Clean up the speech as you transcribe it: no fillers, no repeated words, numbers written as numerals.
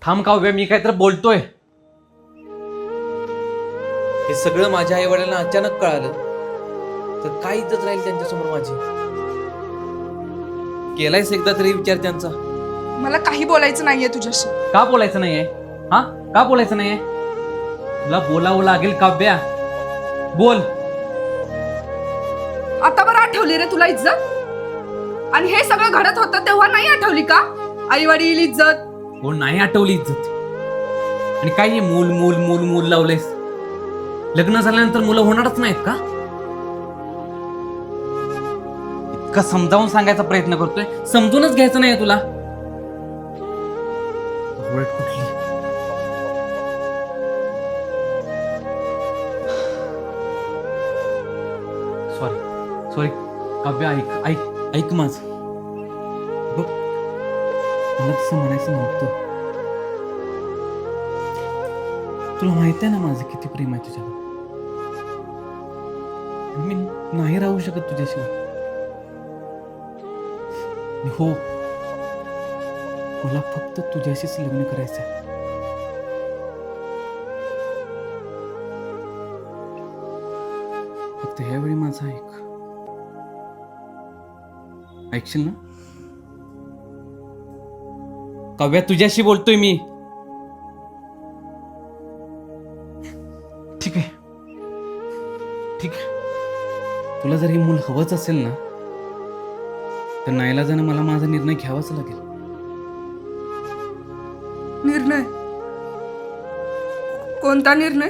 थांब काव्या, मी काय तर बोलतोय. हे सगळं माझ्या आई वडिलांना अचानक कळालं तर काय इज्जत राहील त्यांच्यासमोर माझी. केलायस एकदा तरी विचार त्यांचा. मला काही बोलायचं नाहीये तुझ्याशी. का बोलायचं नाहीये? हा, का बोलायचं नाहीये? तुला बोलावं लागेल काव्या, बोल. आता बरं आठवली रे तुला इज्जत? आणि हे सगळं घडत होतं तेव्हा नाही आठवली का? आई वडील, इज्जत. कोण नाही आठवली इज्जत? आणि काय हे मूल मूल मूल मूल लावलेस? लग्न झाल्यानंतर मुलं होणारच नाहीत का? इतकं समजावून सांगायचा प्रयत्न करतोय, समजूनच घ्यायचं नाही तुला. आवड कुठली? सॉरी सॉरी काव्या, ऐक ऐक ऐक माझं. बघ, मला तसं म्हणायचं नव्हतं. तुला माहित आहे ना माझं किती प्रेम आहे तुझ्यावर. मी नाही राहू शकत तुझ्याशिवाय. हो, मला फक्त तुझ्याशीच लग्न करायचं आहे. फक्त ह्यावेळी माझं ऐकशील ना? काव्या, तुझ्याशी बोलतोय मी. ठीक आहे, ठीक आहे. तुला जर हे मूल हवंच असेल ना तर नाईलाजाने मला माझा निर्णय घ्यावाच लागेल. निर्णय? कोणता निर्णय?